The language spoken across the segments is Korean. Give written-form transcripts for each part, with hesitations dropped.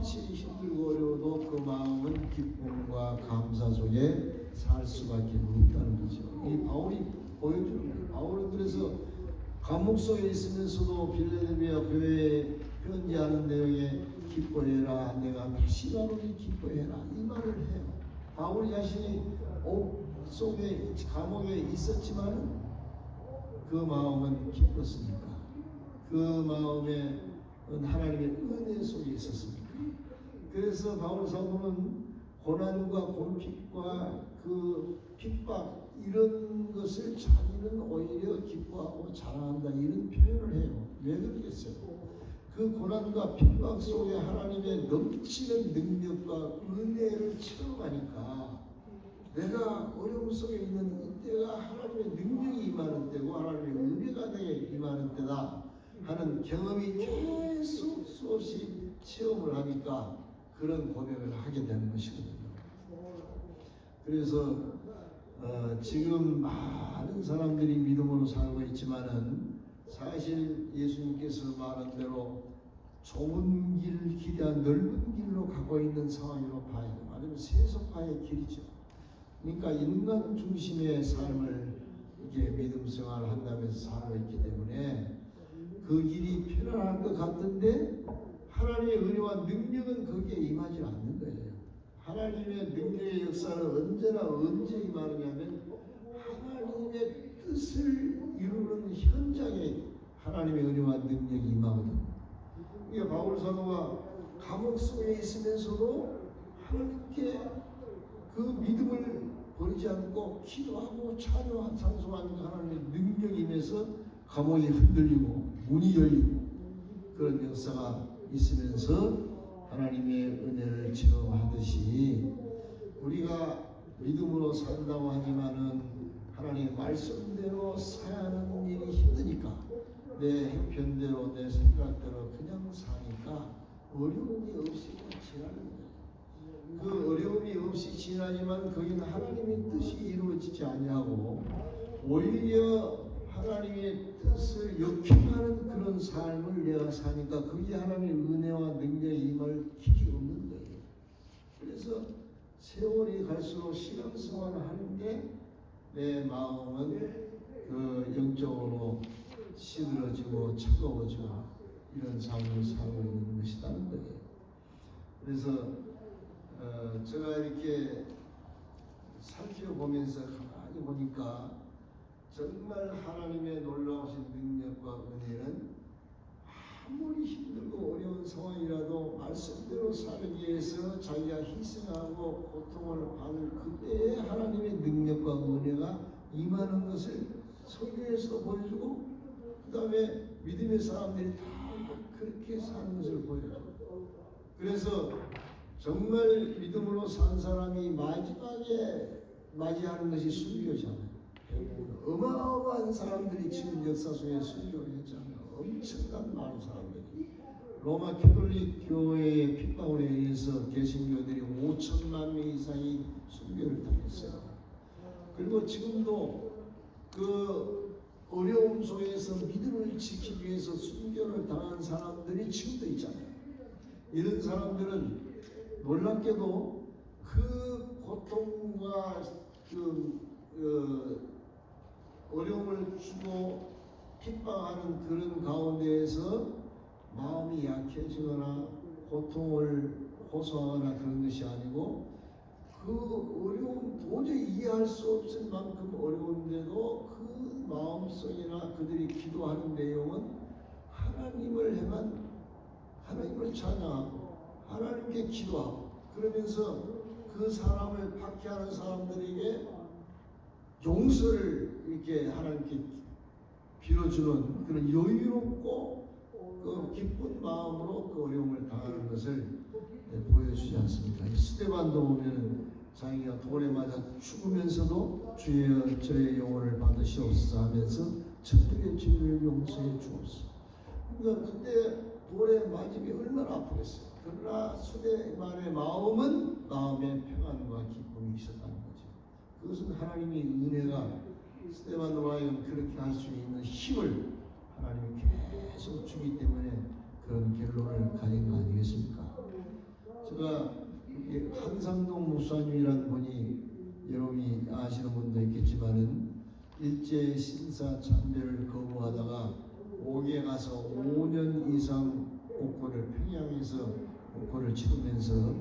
현실이 힘들고 어려워도 그 마음은 기쁨과 감사 속에 살 수밖에 없다는 거죠. 이 바울이 보여주는 거예요. 바울은 그래서 감옥 속에 있으면서도 빌레델비아 교회에 편지하는 내용에 기뻐해라, 내가 다시 가노니 기뻐해라, 이 말을 해요. 바울 자신이 옥 속에 감옥에 있었지만 그 마음은 기뻤으니까, 그 마음에 하나님의 은혜 속에 있었습니까? 그래서 바울 사도는 고난과 곤핍과 그 핍박 이런 것을 자기는 오히려 기뻐하고 자랑한다, 이런 표현을 해요. 왜 그러겠어요? 그 고난과 핍박 속에 하나님의 넘치는 능력과 은혜를 체험하니까 내가 어려움 속에 있는 이때가 하나님의 능력이 임하는 때고 하나님의 은혜가 내게 임하는 때다 하는 경험이 계속 수없이 체험을 하니까 그런 고백을 하게 되는 것이거든요. 그래서 지금 많은 사람들이 믿음으로 살고 있지만은 사실 예수님께서 말한 대로 좁은 길이 아니라 넓은 길로 가고 있는 상황으로 봐야 돼요. 아니면 세속화의 길이죠. 그러니까 인간 중심의 삶을 이게 믿음 생활을 한다면서 살고 있기 때문에 그 길이 편안할 것 같은데 하나님의 은혜와 능력은 거기에 임하지 않는 거예요. 하나님의 능력의 역사는 언제나 언제 임하느냐면 하나님의 뜻을 이루는 현장에 하나님의 은혜와 능력이 임하거든요. 이게 바울 사도가 감옥 속에 있으면서도 하나님께 그 믿음을 버리지 않고 기도하고 찬양한 찬송하는 하나님의 능력이 임해서 감옥이 흔들리고 문이 열리고 그런 역사가 있으면서 하나님의 은혜를 체험하듯이 우리가 믿음으로 산다고 하지만은 하나님의 말씀대로 살아야 하는 일이 힘드니까 내 형편대로 내 생각대로 그냥 사니까 어려움이 없이 지나는 거예요. 그 어려움이 없이 지나지만 거기는 하나님의 뜻이 이루어지지 아니하고 오히려 하나님의 뜻을 역행하는 그런 삶을 내가 사니까 거기에 하나님의 은혜와 능력이 임할 길이 없는 거예요. 그래서 세월이 갈수록 신앙생활을 하는데 내 마음은 그 영적으로 시들어지고 차가워지고 이런 삶을 살고 있는 것이라는 거예요. 그래서 제가 이렇게 살펴보면서 가만히 보니까 정말 하나님의 놀라우신 능력과 은혜는 아무리 힘들고 어려운 상황이라도 말씀대로 살기 위해서 자기가 희생하고 고통을 받을 그때에 하나님의 능력과 은혜가 임하는 것을 성경에서도 보여주고 그 다음에 믿음의 사람들이 다 그렇게 사는 것을 보여줘요. 그래서 정말 믿음으로 산 사람이 마지막에 맞이하는 것이 순교잖아요. 어마어마한 사람들이 지금 역사 속에 순교를 했잖아요. 엄청난 많은 사람들이 로마 캐톨릭 교회의 핍박으로 인해서 개신교들이 5천만 명 이상이 순교를 당했어요. 그리고 지금도 그 어려움 속에서 믿음을 지키기 위해서 순교를 당한 사람들이 지금도 있잖아요. 이런 사람들은 놀랍게도 그 고통과 어려움을 주고 핍박하는 그런 가운데에서 마음이 약해지거나 고통을 호소하거나 그런 것이 아니고 그 어려움 도저히 이해할 수 없을 만큼 어려운데도 그 마음속이나 그들이 기도하는 내용은 하나님을 향한 하나님을 찬양하고 하나님께 기도하고 그러면서 그 사람을 박해하는 사람들에게 용서를 이렇게 하나님께 빌어주는 그런 여유롭고 그 기쁜 마음으로 그 어려움을 당하는 것을 보여주지 않습니까? 스데반도 보면은 자기가 돌에 맞아 죽으면서도 주여 저의 영혼을 받으시옵소서 하면서 저들의 죄를 용서해 주옵소서. 그러니까 그때 돌에 맞음이 얼마나 아프겠어요. 그러나 스데반의 마음은 마음의 평안과 기쁨이 있었다는 거죠. 그것은 하나님의 은혜가 스데반으로 하여금 그렇게 할 수 있는 힘을 하나님이 계속 주기 때문에 그런 결론을 가진 거 아니겠습니까? 목사님이란 분이 여러분이 아시는 분도 있겠지만은 일제 신사 참배를 거부하다가 옥에 가서 5년 이상 옥고를 평양에서 옥고를 치르면서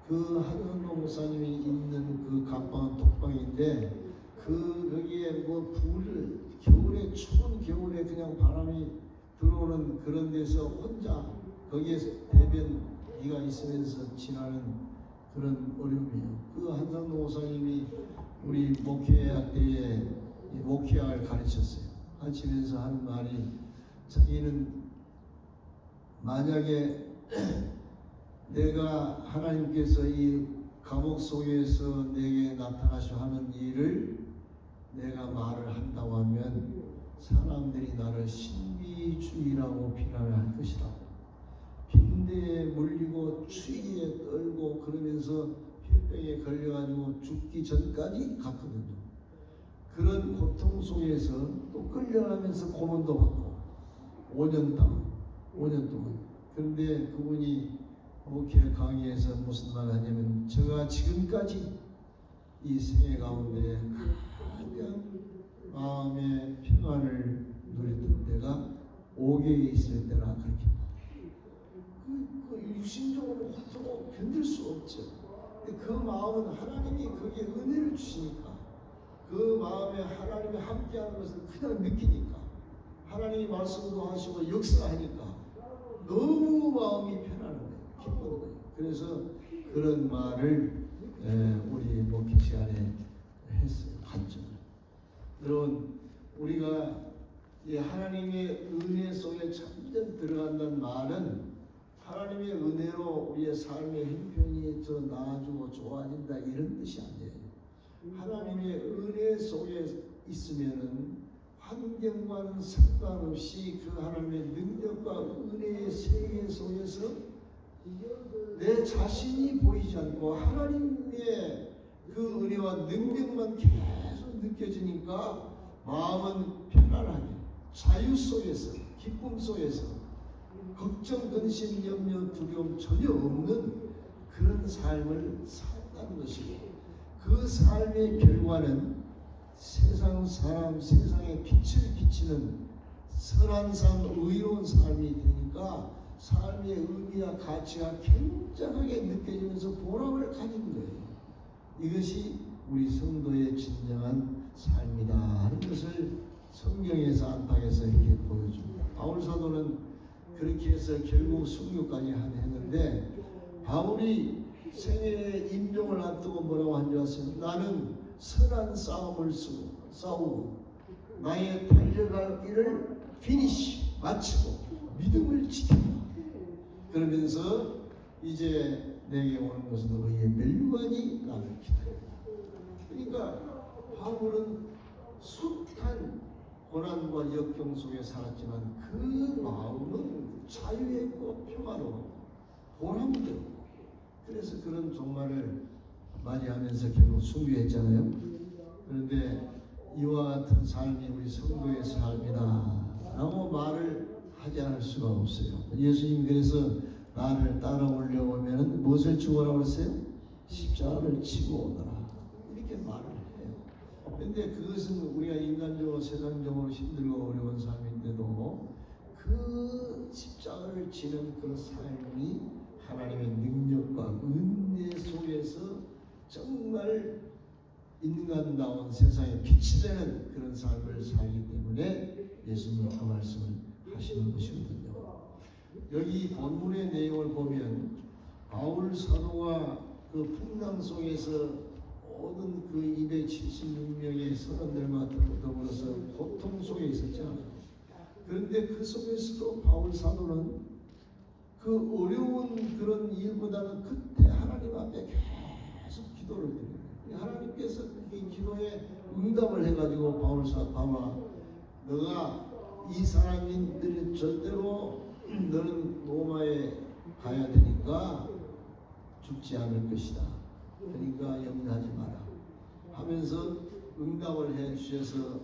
그 한현도 목사님이 있는 그 감방은 독방인데 거기에 뭐 불을 겨울에 추운 겨울에 그냥 바람이 들어오는 그런 데서 혼자 거기에 대변기가 있으면서 지나는 그런 어려움이에요. 그 한상도 목사님이 우리 목회학 때에 목회학을 가르쳤어요. 가르치면서 하는 말이 자기는 만약에 내가 하나님께서 이 감옥 속에서 내게 나타나셔 하는 일을 내가 말을 한다고 하면 사람들이 나를 신비주의라고 비난을 할 것이다. 빈대에 물리고 추위에 떨고 그러면서 폐병에 걸려가지고 죽기 전까지 갔거든요. 그런 고통 속에서 또 끌려가면서 고문도 받고 5년 동안. 그런데 그분이 목회 강의에서 무슨 말 하냐면 제가 지금까지 이 생애 가운데 가장 마음의 평안을 누렸던 때가 옥에 있을 때라 그렇게 그 육신적으로 고통을 견딜 수 없죠. 근데 그 마음은 하나님이 거기에 은혜를 주시니까 그 마음에 하나님이 함께하는 것을 그냥 느끼니까 하나님이 말씀도 하시고 역사하니까 너무 마음이 편안한 거예요. 기쁜 거예요. 그래서 그런 말을 우리 목회 시간에 했어요. 갔죠. 여러분 우리가 이 하나님의 은혜 속에 참전 들어간다는 말은 하나님의 은혜로 우리의 삶의 형편이 더 나아지고 좋아진다 이런 뜻이 아니에요. 하나님의 은혜 속에 있으면은 환경과는 상관없이 그 하나님의 능력과 은혜의 세계 속에서 내 자신이 보이지 않고 하나님의 그 은혜와 능력만 계속 느껴지니까 마음은 편안하게 자유 속에서 기쁨 속에서 걱정, 근심, 염려, 두려움 전혀 없는 그런 삶을 산다는 것이고 그 삶의 결과는 세상 사람, 세상에 빛을 비치는 선한 삶, 의로운 삶이 되니까 삶의 의미와 가치가 굉장하게 느껴지면서 보람을 가진 거예요. 이것이 우리 성도의 진정한 삶이다 하는 것을 성경에서 안팎에서 이렇게 보여줍니다. 바울 사도는 그렇게 해서 결국 순교까지 했는데 바울이 생애의 임종을 앞두고 뭐라고 한 줄 아세요? 나는 선한 싸움을 싸우고 나의 달려갈 길을 피니시 마치고 믿음을 지킨다. 그러면서 이제 내게 오는 것은 너희의 멸류관이 나를 기다린다. 그러니까 바울은 숱한 고난과 역경 속에 살았지만 그 마음은 자유했고 평화로웠고 보람되고 그래서 그런 종말을 맞이하면서 결국 순교했잖아요. 그런데 이와 같은 삶이 우리 성도의 삶이다 라고 말을 하지 않을 수가 없어요. 예수님 그래서 나를 따라오려면 무엇을 지고 오라고 했어요? 십자가를 지고 오너라 이렇게 말을 해요. 그런데 그것은 우리가 인간적으로 세상적으로 힘들고 어려운 삶인데도 그 십자가를 지는 그 삶이 하나님의 능력과 은혜 속에서 정말 인간다운 세상에 빛이 되는 그런 삶을 살기 때문에 예수님이 그 말씀을 하시는 것이거든요. 여기 본문의 내용을 보면 바울 사도가 그 풍랑 속에서 모든 그 276명의 선원들과 더불어서 고통 속에 있었죠. 그런데 그 속에서도 바울 사도는 그 어려운 그런 일보다는 그때 하나님 앞에 계속 기도를 드려요. 하나님께서 이 기도에 응답을 해가지고 바울아 너가 이 사람들이 절대로 너는 로마에 가야 되니까 죽지 않을 것이다. 그러니까 염려하지 마라 하면서 응답을 해 주셔서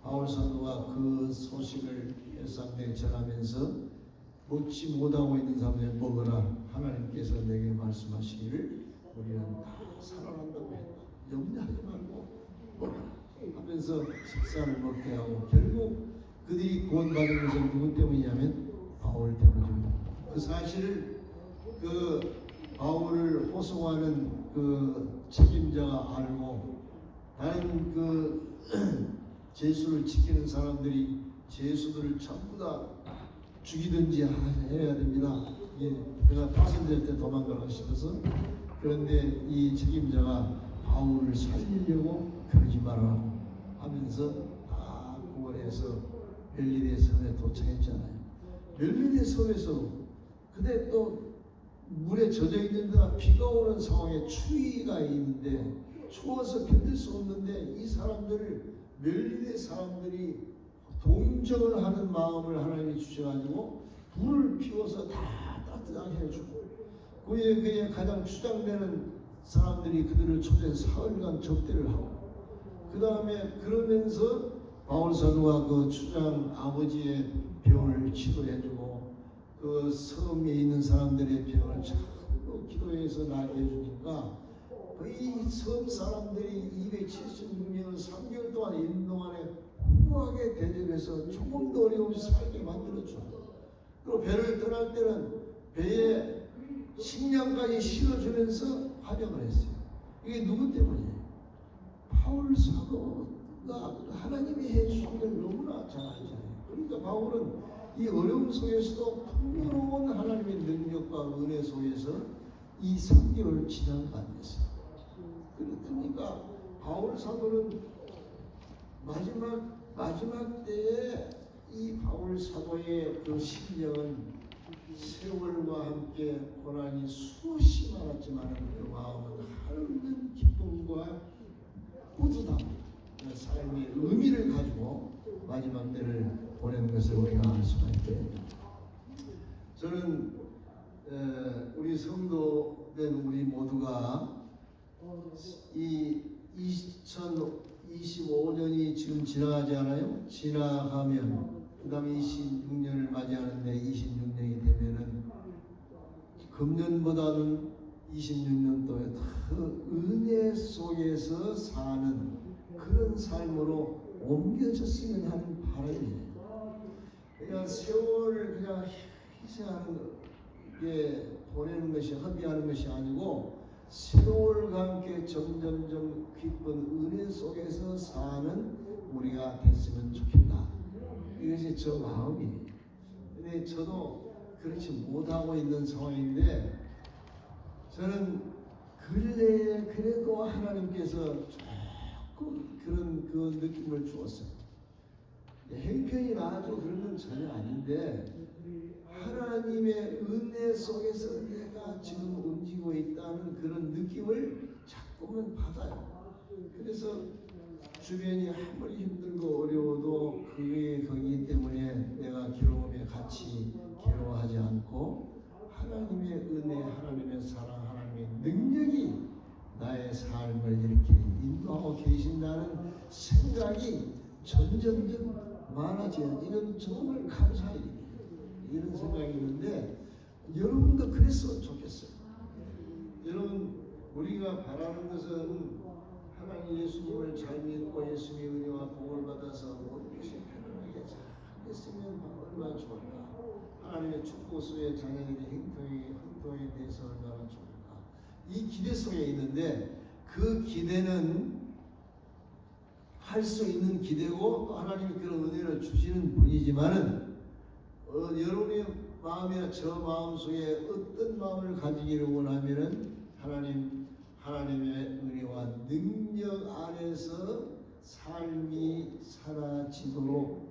바울 사도가 그 소식을 일상내에 전하면서 먹지 못하고 있는 사람들 먹으라 하나님께서 내게 말씀하시기를 우리는 다 살아 염려하지 말고 먹어라 하면서 식사를 먹게 하고, 결국 그들이 구원받은 것은 누구 때문이냐면 바울 때문입니다. 그 사실을 그 바울을 호송하는 그 책임자가 알고, 다른 그 제수를 지키는 사람들이 제수들을 전부 다 죽이든지 해야 됩니다. 그가 파손될 때 도망가고 싶어서. 그런데 이 책임자가 바울을 살리려고 그러지 말라고 하면서 다 구원해서 멜리데 섬에 도착했잖아요. 멜리데 섬에서 근데 또 물에 젖어 있는 데가 비가 오는 상황에 추위가 있는데 추워서 견딜 수 없는데, 이 사람들을 멜리데 사람들이 동정을 하는 마음을 하나님이 주셔가지고 불을 피워서 다 따뜻하게 해주고, 그에 가장 추장되는 사람들이 그들을 초대 사흘간 접대를 하고, 그 다음에 그러면서 바울 사도가 그 추장 아버지의 병을 치료해주고, 그 섬에 있는 사람들의 병을 자꾸 기도해서 나게 해주니까 이 섬 사람들이 276년을 3개월 동안 있는 동안에 후하게 대접해서 조금도 어려움 없이 살게 만들어줘요. 그리고 배를 떠날 때는 배에 식량까지 실어주면서 환영을 했어요. 이게 누구 때문이에요? 바울 사도가 하나님이 해주신 걸 너무나 잘 알잖아요. 그러니까 바울은 이 어려움 속에서도 풍요로운 하나님의 능력과 은혜 속에서 이 3개월을 지난 거 아니겠어요? 그러니까 바울 사도는 마지막 때에 이 바울 사도의 그 심령은 세월과 함께 고난이 수없이 많았지만 그 마음은 하루는 기쁨과 뿌듯함, 삶의 의미를 가지고 마지막 때를 보내는 것을 우리가 알 수가 있게. 저는 우리 성도된 우리 모두가 이 2025년이 지금 지나가지 않아요? 지나가면 그 다음에 26년을 맞이하는데, 26년이 되면은 금년보다는 26년도에 더 은혜 속에서 사는 그런 삶으로 옮겨졌으면 하는 바람이에요. 그냥 세월을 그냥 희생하는 게 보내는 것이, 허비하는 것이 아니고 세월과 함께 점점점 깊은 은혜 속에서 사는 우리가 됐으면 좋겠다. 이것이 저 마음이에요. 근데 저도 그렇지 못하고 있는 상황인데, 저는 근래에 그래도 하나님께서 조금 그런 그 느낌을 주었어요. 행편이 나아지고 그런 건 전혀 아닌데, 하나님의 은혜 속에서 내가 지금 움직이고 있다는 그런 느낌을 자꾸만 받아요. 그래서 주변이 아무리 힘들고 어려워도 그게 거기 때문에 내가 괴로움에 같이 괴로워하지 않고, 하나님의 은혜, 하나님의 사랑, 하나님의 능력이 나의 삶을 이렇게 인도하고 계신다는 생각이 점점점 많아져야, 이건 정말 감사할 일이에요. 이런 생각이 있는데, 여러분도 그랬으면 좋겠어요. 여러분, 우리가 바라는 것은 하나님 예수님을 잘 믿고 예수님의 은혜와 복을 받아서 모든 것이 편안하게 잘 됐으면 얼마나 좋을까. 하나님의 축복수의 자녀들이 형통에 대해서 얼마나 좋을까. 이 기대 속에 있는데, 그 기대는 할 수 있는 기대고 또 하나님이 그런 은혜를 주시는 분이지만은, 여러분의 마음이나 저 마음 속에 어떤 마음을 가지기를 원하면은 하나님의 은혜와 능력 안에서 삶이 사라지도록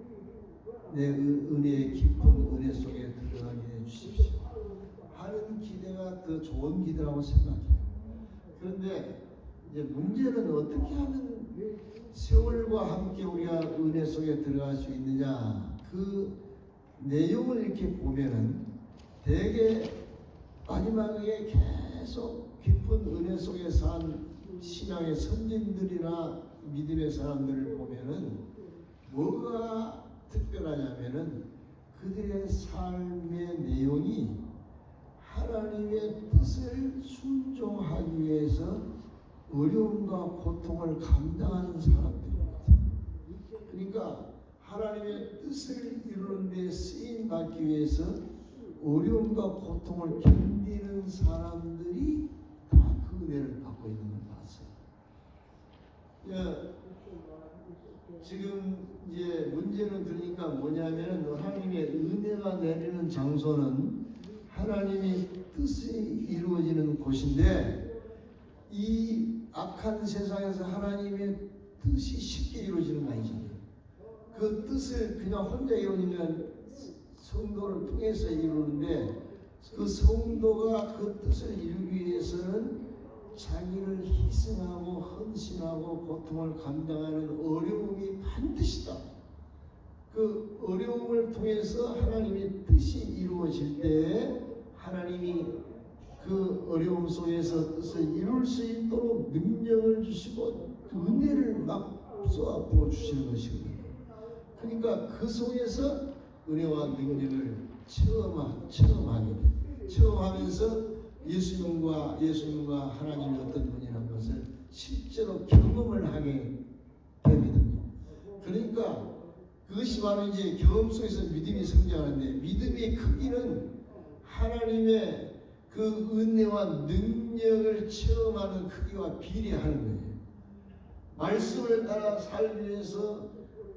내 은혜의 깊은 은혜 속에 들어가게 해주십시오 하는 기대가 더 좋은 기대라고 생각해요. 그런데 이제 문제는 어떻게 하면 세월과 함께 우리가 은혜 속에 들어갈 수 있느냐, 그 내용을 이렇게 보면은 대개 마지막에 계속 깊은 은혜 속에 산 신앙의 선진들이나 믿음의 사람들을 보면은 뭐가 특별하냐면은 그들의 삶의 내용이 하나님의 뜻을 순종하기 위해서 어려움과 고통을 감당하는 사람들입니다. 그러니까 하나님의 뜻을 이루는 데 쓰임 받기 위해서 어려움과 고통을 견디는 사람들이 다 그 은혜를 받고 있는 걸 봤어요. 지금 이제 문제는 그러니까 뭐냐면 하나님의 은혜가 내리는 장소는 하나님의 뜻이 이루어지는 곳인데 이 악한 세상에서 하나님의 뜻이 쉽게 이루어지는 거 아니잖아요. 그 뜻을 그냥 혼자 이루면 성도를 통해서 이루는데 그 성도가 그 뜻을 이루기 위해서는 자기를 희생하고 헌신하고 고통을 감당하는 어려움이 반드시다. 그 어려움을 통해서 하나님의 뜻이 이루어질 때 하나님이 그 어려움 속에서 뜻을 이룰 수 있도록 능력을 주시고 은혜를 막 쏟아 부어 주시는 것이거든요. 그러니까 그 속에서 은혜와 능력을 체험하게 돼요. 체험하면서 예수님과 하나님이 어떤 분이라는 것을 실제로 경험을 하게 되거든요. 그러니까 그것이 바로 이제 경험 속에서 믿음이 성장하는데 믿음의 크기는 하나님의 그 은혜와 능력을 체험하는 크기와 비례하는 거예요. 말씀을 따라 살기 위해서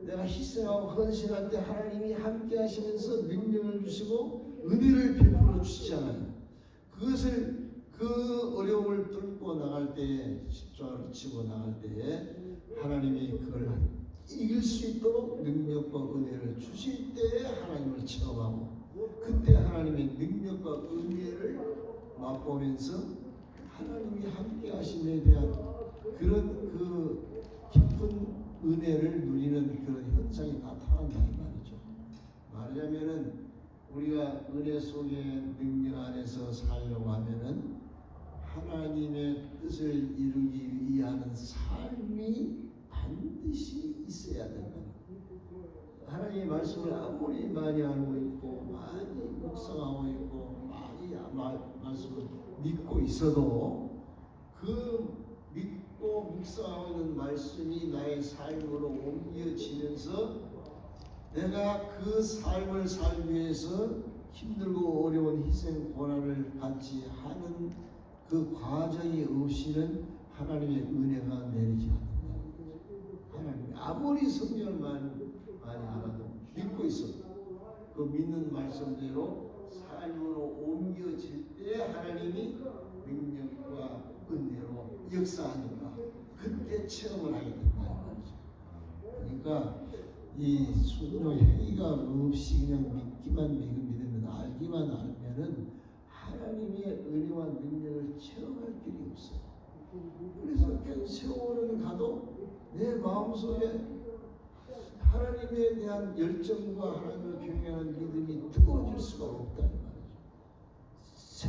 내가 희생하고 헌신할 때 하나님이 함께 하시면서 능력을 주시고 은혜를 베풀어 주시잖아요. 그것을 그 어려움을 뚫고 나갈 때에 십자가를 치고 나갈 때에 하나님이 그걸 이길 수 있도록 능력과 은혜를 주실 때에 하나님을 체험하고 그때 하나님의 능력과 은혜를 맛보면서 하나님이 함께 하심에 대한 그런 그 깊은 은혜를 누리는 그런 현상이 나타난다 이 말이죠. 말하자면은 우리가 은혜 속의 능력 안에서 살려고 하면은 하나님의 뜻을 이루기 위한 삶이 반드시 있어야 된다. 하나님의 말씀을 아무리 많이 알고 있고 많이 묵상하고 있고 많이 말씀을 믿고 있어도 그 믿고 묵상하고 있는 말씀이 나의 삶으로 옮겨지면서 내가 그 삶을 살기 위해서 힘들고 어려운 희생 고난을 같이 하는 그 과정이 없이는 하나님의 은혜가 내리지 않는다. 하나님 아무리 성경을 많이 알아도 믿고 있어도 그 믿는 말씀대로 삶으로 옮겨질 때 하나님이 능력과 은혜로 역사하니까 그때 체험을 하게 된다 말이죠. 그러니까 이 순종 행위가 없이 그냥 믿기만 믿으면 알기만 알면은 하나님의 은혜와 능력을 체험할 길이 없어요. 그래서 계속 세월은 가도 내 마음속에 하나님에 대한 열정과 하나님을 경외하는 믿음이 뜨거워질 수가 없다 이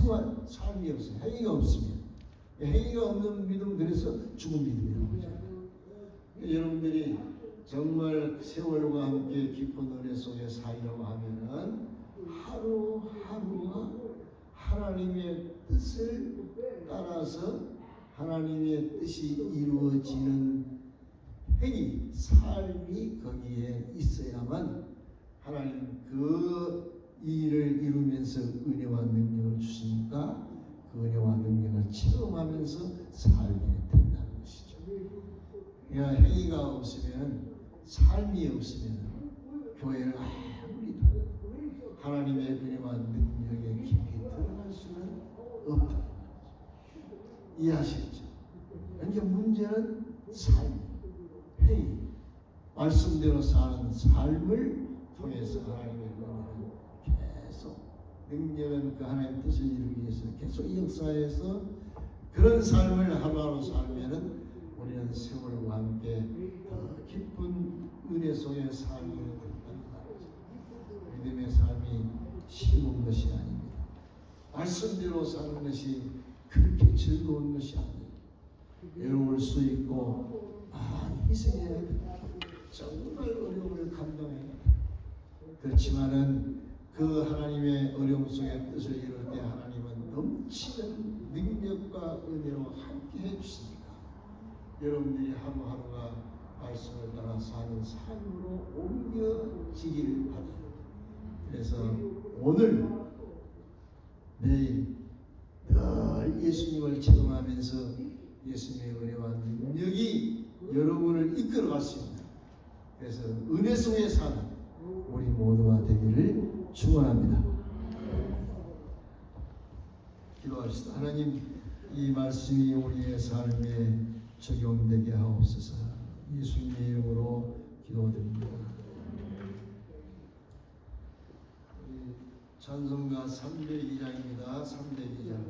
말이죠. 삶이 없어요. 행위가 없으면 행위가 없는 믿음 그래서 죽은 믿음이라고 하잖아요. 여러분들이 정말 세월과 함께 깊은 은혜 속에 살려고 하면은 하루하루가 하나님의 뜻을 따라서 하나님의 뜻이 이루어지는 행위, 삶이 거기에 있어야만 하나님 그 일을 이루면서 은혜와 능력을 주시니까 그 은혜와 능력을 체험하면서 살게 된다는 것이죠. 그러니까 행위가 없으면 삶이 없으면 교회를 아무리 하나님의 은혜와 능력에 깊이 들어갈 수는 없다. 이해하시겠죠? 그러니까 문제는 삶, 행위, 말씀대로 사는 삶을 통해서 하나님의 은혜를 계속 능력은 그 하나님의 뜻을 이루기 위해서 계속 역사해서 그런 삶을 하루하루 살면은 우리는 세월과 함께 더 깊은 은혜 속의 삶이 된다는 말이죠. 믿음의 삶이 쉬운 것이 아닙니다. 말씀대로 사는 것이 그렇게 즐거운 것이 아니에요. 외로울 수 있고 희생해야 됩니다. 정말 어려움을 감당해야 돼요. 그렇지만은 그 하나님의 어려움 속에 뜻을 이룰 때 하나님은 넘치는 능력과 은혜로 함께 해주시니까 여러분들이 하루하루가 말씀을 따라 사는 삶으로 옮겨지기를 바랍니다. 그래서 오늘 내일 늘 예수님을 체험하면서 예수님의 은혜와 능력이 여러분을 이끌어갈 수 있는, 그래서 은혜 속에 사는 우리 모두가 되기를 축원합니다. 기도합시다. 하나님, 이 말씀이 우리의 삶에 적용되게 하옵소서. 예수님의 이름으로 기도드립니다. 찬송가 302장입니다. 302장.